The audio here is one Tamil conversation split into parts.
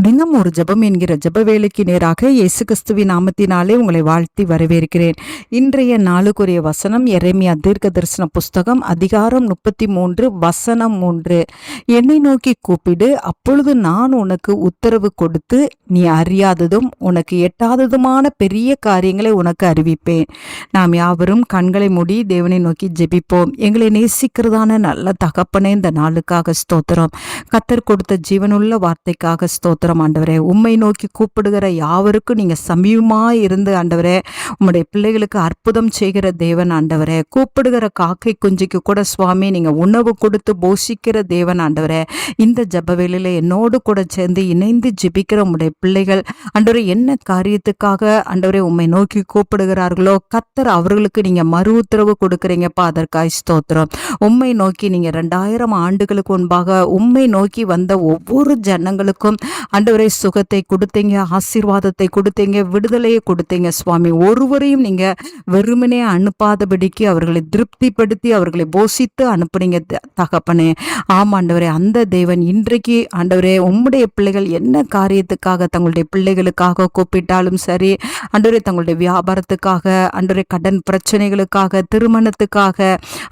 தினம் ஒரு ஜெபம் என்கிற ஜெப வேலைக்கு நேராக இயேசு கிறிஸ்துவின் நாமத்தினாலே உங்களை வாழ்த்தி வரவேற்கிறேன். இன்றைய நாளுக்குரிய வசனம் எரேமியா தீர்க்க தரிசன புஸ்தகம் அதிகாரம் 33 வசனம் 3. என்னை நோக்கி கூப்பிடு, அப்பொழுது நான் உனக்கு உத்தரவு கொடுத்து நீ அறியாததும் உனக்கு எட்டாததுமான பெரிய காரியங்களை உனக்கு அறிவிப்பேன். நாம் யாவரும் கண்களை மூடி தேவனை நோக்கி ஜெபிப்போம். எங்களை நேசிக்கிறதான நல்ல தகப்பனே, இந்த நாளுக்காக ஸ்தோத்திரம். கர்த்தர் கொடுத்த ஜீவனுள்ள வார்த்தைக்காக ஸ்தோத்திரம். ஆண்டவரே, உம்மை நோக்கி கூப்பிடுகிற யாவருக்கும் நீங்க சமீபமாய் இருந்து ஆண்டவரே, உம்முடைய பிள்ளைகளுக்கு அற்புதம் செய்கிற தேவன் ஆண்டவரே. கூப்பிடுகிற காக்கை குஞ்சுக்கு கூட சுவாமி நீங்க உணவு கொடுத்து போஷிக்கிற தேவன் ஆண்டவரே. இந்த ஜெப வேளையில என்னோடு கூட சேர்ந்து இணைந்து ஜெபிக்கிற உம்முடைய பிள்ளைகள் ஆண்டவரே, என்ன காரியத்துக்காக ஆண்டவரே உம்மை நோக்கி கூப்பிடுகிறார்களோ கர்த்தர் அவர்களுக்கு நீங்க மறு உத்தரவு கொடுக்குறீங்கப்பா. அதற்காய் ஸ்தோத்திரம். உம்மை நோக்கி நீங்க 2000 ஆண்டுகளுக்கு முன்பாக உம்மை நோக்கி வந்த ஒவ்வொரு ஜனங்களுக்கும் ஆண்டவரே சுகத்தை கொடுத்தீங்க, ஆசீர்வாதத்தை கொடுத்தீங்க, விடுதலையை கொடுத்தீங்க சுவாமி. ஒருவரையும் நீங்க வெறுமனே அனுப்பாதபடிக்கு அவர்களை திருப்திப்படுத்தி அவர்களை போஷித்து அனுப்புனீங்க தகப்பனே. ஆமாண்டவரே, அந்த தேவன் இன்றைக்கு ஆண்டவரே உம்முடைய பிள்ளைகள் என்ன காரியத்துக்காக தங்களுடைய பிள்ளைகளுக்காக கூப்பிட்டாலும் சரி, ஆண்டவரே தங்களுடைய வியாபாரத்துக்காக, ஆண்டவரே கடன் பிரச்சனைகளுக்காக, திருமணத்துக்காக,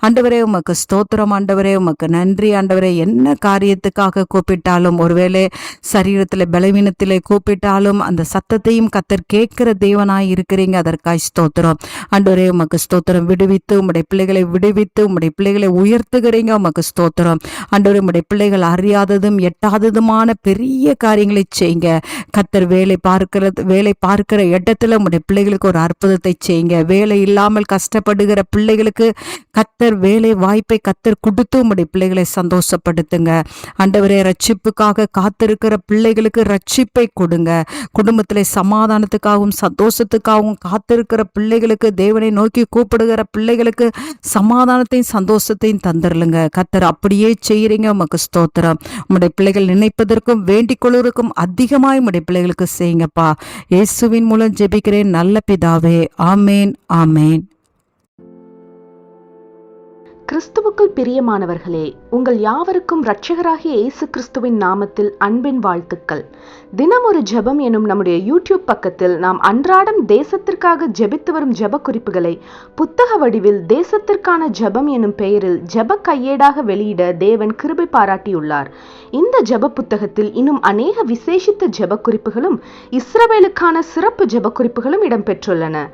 ஆண்டவரே உமக்கு ஸ்தோத்திரம் ஆண்டவரே, உமக்கு நன்றி ஆண்டவரே. என்ன காரியத்துக்காக கூப்பிட்டாலும், ஒருவேளை சரீரத்தில் பலவீனத்திலே கூப்பிட்டாலும் அந்த சத்தத்தையும் கர்த்தர் கேட்கிற தேவனாய் இருக்கிறீங்க. அதற்காய் ஸ்தோத்திரம் ஆண்டவரே, உமக்கு ஸ்தோத்திரம். விடுவித்து உம்முடைய பிள்ளைகளை விடுவித்து உம்முடைய பிள்ளைகளை உயர்த்துகிறீங்க. உமக்கு ஸ்தோத்திரம் ஆண்டவரே. உம்முடைய பிள்ளைகள் அறியாததும் எட்டாததுமான பெரிய காரியங்களை செய்யுங்க கர்த்தர். வேலை பார்க்கிற இடத்துல உம்முடைய பிள்ளைகளுக்கு ஒரு அற்புதத்தை செய்யுங்க. வேலை இல்லாமல் கஷ்டப்படுகிற பிள்ளைகளுக்கு கர்த்தர் வேலை வாய்ப்பை கர்த்தர் கொடுத்து உம்முடைய பிள்ளைகளை சந்தோஷப்படுத்துங்க ஆண்டவரே. ரட்சிப்புக்காக காத்திருக்கிற பிள்ளைகளுக்கு ரட்சிப்பை கொடுங்க. குடும்பத்திலே சமாதானத்துக்காகவும் சந்தோஷத்துக்காகவும் காத்திருக்கிற பிள்ளைகளுக்கு, தேவனை நோக்கி கூப்பிடுகிற பிள்ளைகளுக்கு சமாதானத்தையும் சந்தோஷத்தையும் தந்துடலுங்க கர்த்தர். அப்படியே செய்யறீங்க. உமக்கு ஸ்தோத்திரம். உம்முடைய பிள்ளைகள் நினைப்பதற்கும் வேண்டிக் கொள்வதற்கும் அதிகமாய் உம்முடைய பிள்ளைகளுக்கு செய்யுங்கப்பா. இயேசுவின் மூலம் ஜெபிக்கிறேன் நல்ல பிதாவே. ஆமேன், ஆமேன். கிறிஸ்துவுக்குள் பிரியமானவர்களே, உங்கள் யாவருக்கும் இரட்சகராகிய இயேசு கிறிஸ்துவின் நாமத்தில் அன்பின் வாழ்த்துக்கள். தினம் ஒரு ஜெபம் எனும் நம்முடைய யூடியூப் பக்கத்தில் நாம் அன்றாடம் தேசத்திற்காக ஜெபித்து வரும் ஜெப குறிப்புகளை புத்தக வடிவில் தேசத்திற்கான ஜெபம் எனும் பெயரில் ஜெப கையேடாக வெளியிட தேவன் கிருபை பாராட்டியுள்ளார். இந்த ஜெப புத்தகத்தில் இன்னும் அநேக விசேஷித்த ஜெப குறிப்புகளும் இஸ்ரவேலுக்கான சிறப்பு ஜெப குறிப்புகளும் இடம்பெற்றுள்ளன.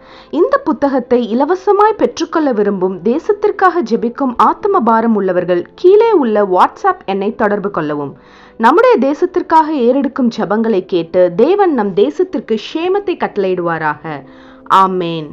இந்த புத்தகத்தை இலவசமாய் பெற்றுக்கொள்ள விரும்பும் தேசத்திற்காக ஜெபிக்கும் ஆத்ம பாரம் உள்ளவர்கள் கீழே உள்ள வாட்ஸ்அப் எண்ணை தொடர்பு கொள்ளவும். நம்முடைய தேசத்திற்காக ஏறெடுக்கும் ஜெபங்களை கேட்டு தேவன் நம் தேசத்திற்கு க்ஷேமத்தை கட்டளையிடுவாராக. ஆமேன்.